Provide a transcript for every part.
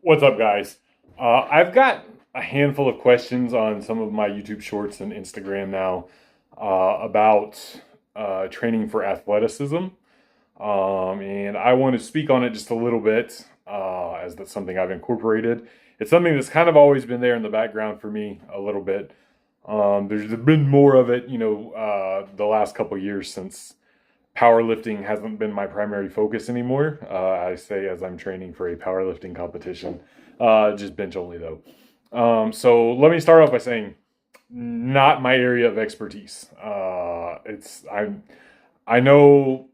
What's up, guys? I've got a handful of questions on some of my YouTube shorts and Instagram now about training for athleticism. And I want to speak on it just a little bit as that's something I've incorporated. It's something that's kind of always been there in the background for me a little bit. There's been more of it, the last couple years since powerlifting hasn't been my primary focus anymore. I say as I'm training for a powerlifting competition, just bench only though. So let me start off by saying, not my area of expertise. I know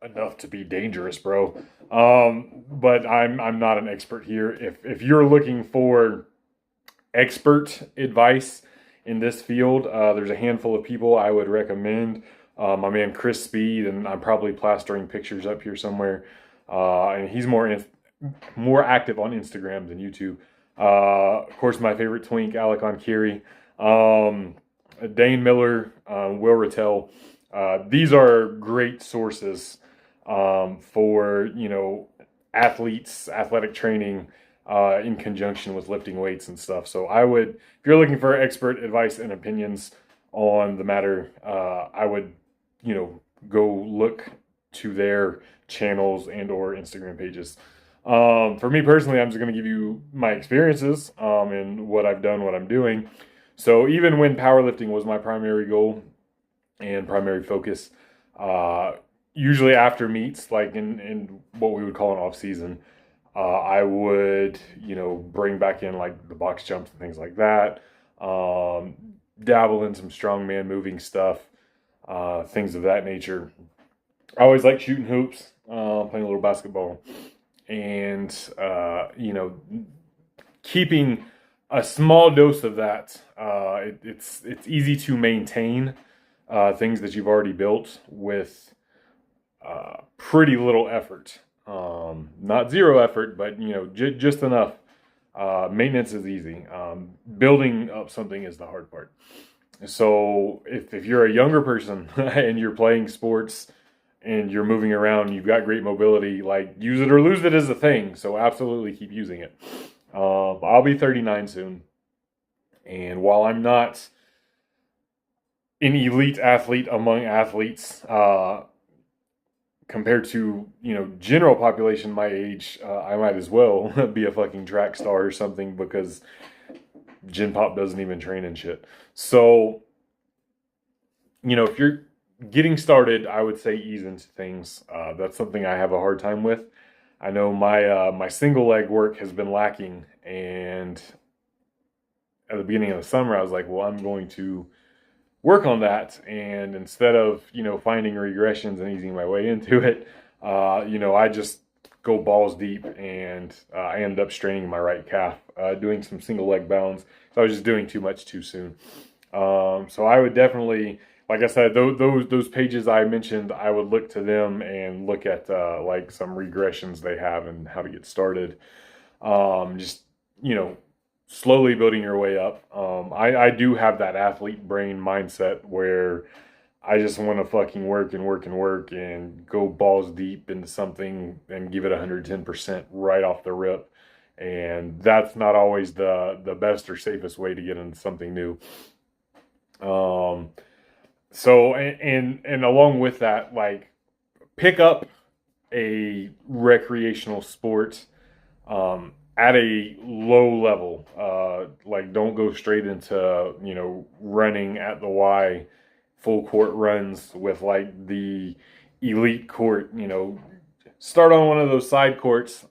enough to be dangerous, bro. But I'm not an expert here. If you're looking for expert advice in this field, there's a handful of people I would recommend. My man Chris Speed, and I'm probably plastering pictures up here somewhere. And he's more active on Instagram than YouTube. Of course, my favorite twink, Alec Onkiri, Dane Miller, Will Rattel. These are great sources for athletes, athletic training in conjunction with lifting weights and stuff. So if you're looking for expert advice and opinions on the matter, I would go look to their channels and or Instagram pages. For me personally, I'm just going to give you my experiences and what I've done, what I'm doing. So even when powerlifting was my primary goal and primary focus, usually after meets, like in what we would call an off season, I would, bring back in like the box jumps and things like that. Dabble in some strongman moving stuff. Things of that nature. I always like shooting hoops, playing a little basketball, and keeping a small dose of that. It's easy to maintain things that you've already built with pretty little effort. Not zero effort, but just enough. Maintenance is easy. Building up something is the hard part. So if you're a younger person and you're playing sports and you're moving around, you've got great mobility, like use it or lose it is a thing. So absolutely keep using it. I'll be 39 soon. And while I'm not an elite athlete among athletes, compared to, general population my age, I might as well be a fucking track star or something because Gen Pop doesn't even train and shit. So, if you're getting started, I would say ease into things. That's something I have a hard time with. I know my single leg work has been lacking, and at the beginning of the summer, I was like, well, I'm going to work on that. And instead of, finding regressions and easing my way into it, I just go balls deep, and I ended up straining my right calf doing some single leg bounds. So I was just doing too much too soon. So I would definitely, like I said, those pages I mentioned, I would look to them and look at like some regressions they have and how to get started. Just slowly building your way up. I do have that athlete brain mindset where I just want to fucking work and work and work and go balls deep into something and give it 110% right off the rip. And that's not always the best or safest way to get into something new. So along with that, like pick up a recreational sport at a low level. Like don't go straight into running at the Y full court runs with like the elite court. Start on one of those side courts,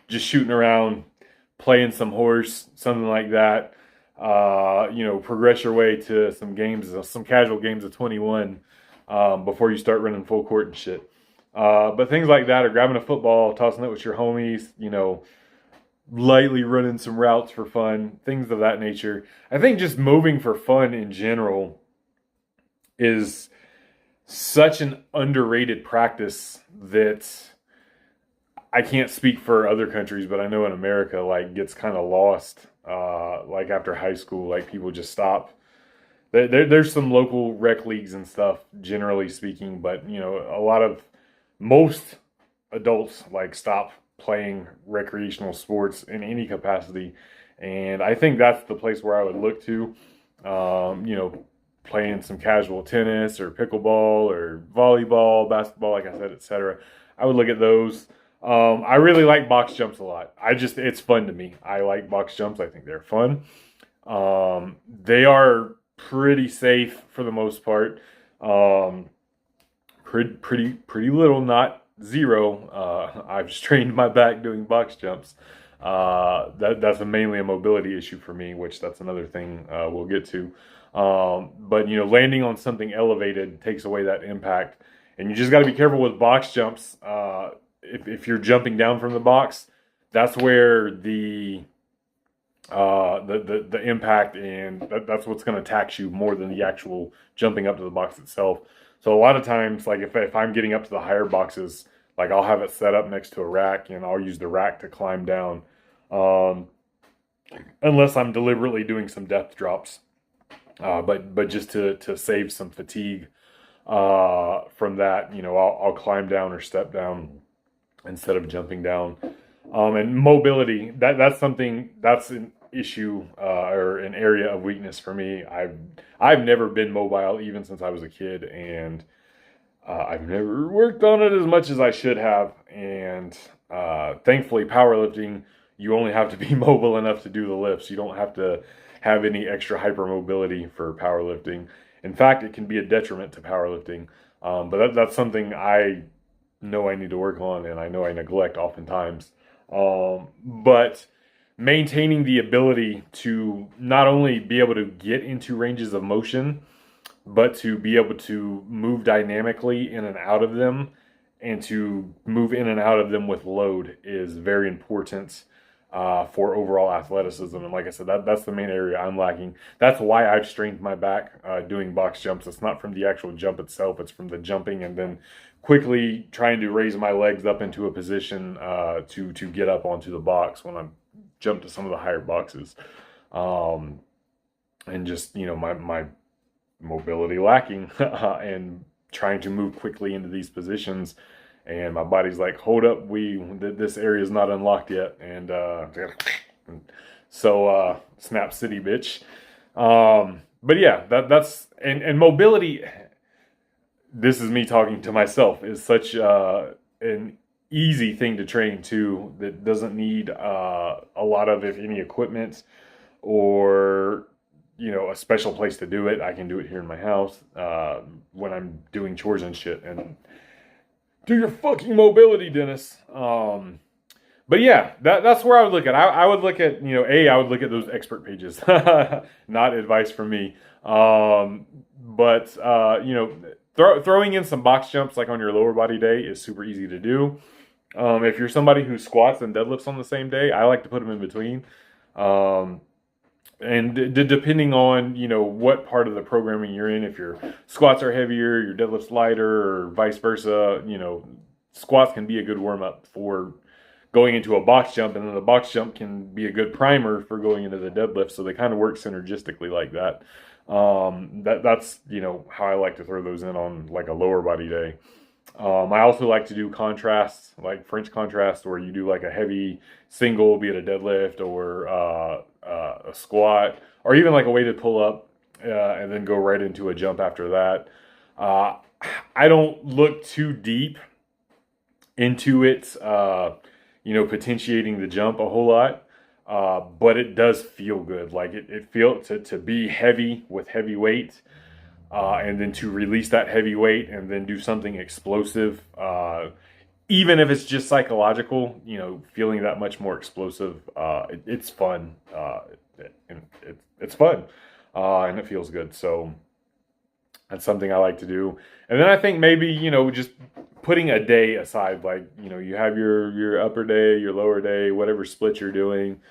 just shooting around, playing some horse, something like that. Progress your way to some casual games of 21 before you start running full court and shit. But things like that, or grabbing a football, tossing it with your homies, lightly running some routes for fun, things of that nature. I think just moving for fun in general is such an underrated practice that I can't speak for other countries, but I know in America, like, gets kind of lost. Like after high school, like people just stop. There's some local rec leagues and stuff, generally speaking, but most adults like stop playing recreational sports in any capacity. And I think that's the place where I would look to, playing some casual tennis or pickleball or volleyball, basketball, like I said, etc. I would look at those. I really like box jumps a lot. It's fun to me. I like box jumps. I think they're fun. They are pretty safe for the most part. Pretty little, not zero. I've strained my back doing box jumps. That's mainly a mobility issue for me, which that's another thing we'll get to. But landing on something elevated takes away that impact, and you just got to be careful with box jumps. If you're jumping down from the box, that's where the impact, and that's what's going to tax you more than the actual jumping up to the box itself. So a lot of times, like if I'm getting up to the higher boxes, like I'll have it set up next to a rack, and I'll use the rack to climb down, unless I'm deliberately doing some depth drops. But just to save some fatigue from that, I'll climb down or step down instead of jumping down. And mobility, that's an issue or an area of weakness for me. I've never been mobile even since I was a kid, and I've never worked on it as much as I should have. And thankfully, powerlifting, you only have to be mobile enough to do the lifts. You don't have to have any extra hypermobility for powerlifting. In fact, it can be a detriment to powerlifting. But that's something I know I need to work on, and I know I neglect oftentimes. But maintaining the ability to not only be able to get into ranges of motion, but to be able to move dynamically in and out of them, and to move in and out of them with load is very important for overall athleticism. And like I said, that's the main area I'm lacking. That's why I've strained my back doing box jumps. It's not from the actual jump itself, it's from the jumping and then quickly trying to raise my legs up into a position to get up onto the box when I'm jumped to some of the higher boxes. And just, my mobility lacking and trying to move quickly into these positions. And my body's like, hold up, this area is not unlocked yet. And so Snap City, bitch. But yeah, that's and mobility. This is me talking to myself. Is such an easy thing to train too. That doesn't need a lot of, if any, equipment or a special place to do it. I can do it here in my house when I'm doing chores and shit. And do your fucking mobility, Dennis. But yeah, that's where I would look at. I would look at, I would look at those expert pages. Not advice from me. But throwing in some box jumps like on your lower body day is super easy to do. If you're somebody who squats and deadlifts on the same day, I like to put them in between. And depending on, what part of the programming you're in, if your squats are heavier, your deadlift's lighter, or vice versa, squats can be a good warm-up for going into a box jump, and then the box jump can be a good primer for going into the deadlift, so they kind of work synergistically like that. That's how I like to throw those in on like a lower body day. I also like to do contrasts, like French contrast, where you do like a heavy single, be it a deadlift or a squat, or even like a weighted pull up, and then go right into a jump after that. I don't look too deep into it, potentiating the jump a whole lot, but it does feel good. Like it feels to be heavy with heavy weight. And then to release that heavy weight and then do something explosive, even if it's just psychological, feeling that much more explosive, it's fun. It's fun, and it feels good. So that's something I like to do. And then I think maybe, just putting a day aside, like, you have your upper day, your lower day, whatever split you're doing,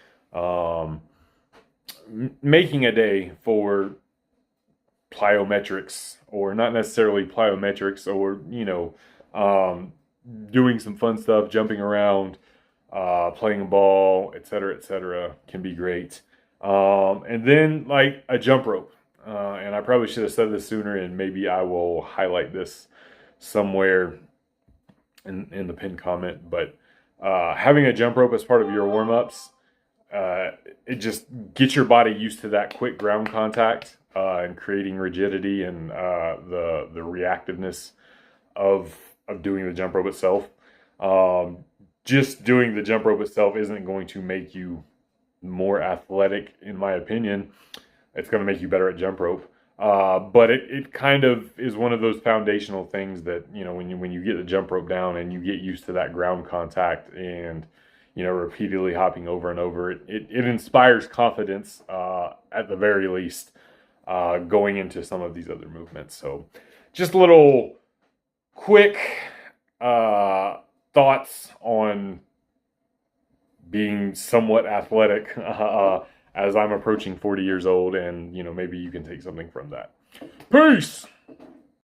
making a day for plyometrics, or not necessarily plyometrics, or doing some fun stuff, jumping around, playing a ball, etc., can be great. And then like a jump rope, and I probably should have said this sooner, and maybe I will highlight this somewhere in the pinned comment, but having a jump rope as part of your warm-ups, it just gets your body used to that quick ground contact and creating rigidity and the reactiveness of doing the jump rope itself. Just doing the jump rope itself isn't going to make you more athletic, in my opinion. It's going to make you better at jump rope. But it kind of is one of those foundational things that, when you get the jump rope down and you get used to that ground contact and, repeatedly hopping over and over, it inspires confidence, at the very least, going into some of these other movements. So just a little quick thoughts on being somewhat athletic as I'm approaching 40 years old, and maybe you can take something from that. Peace!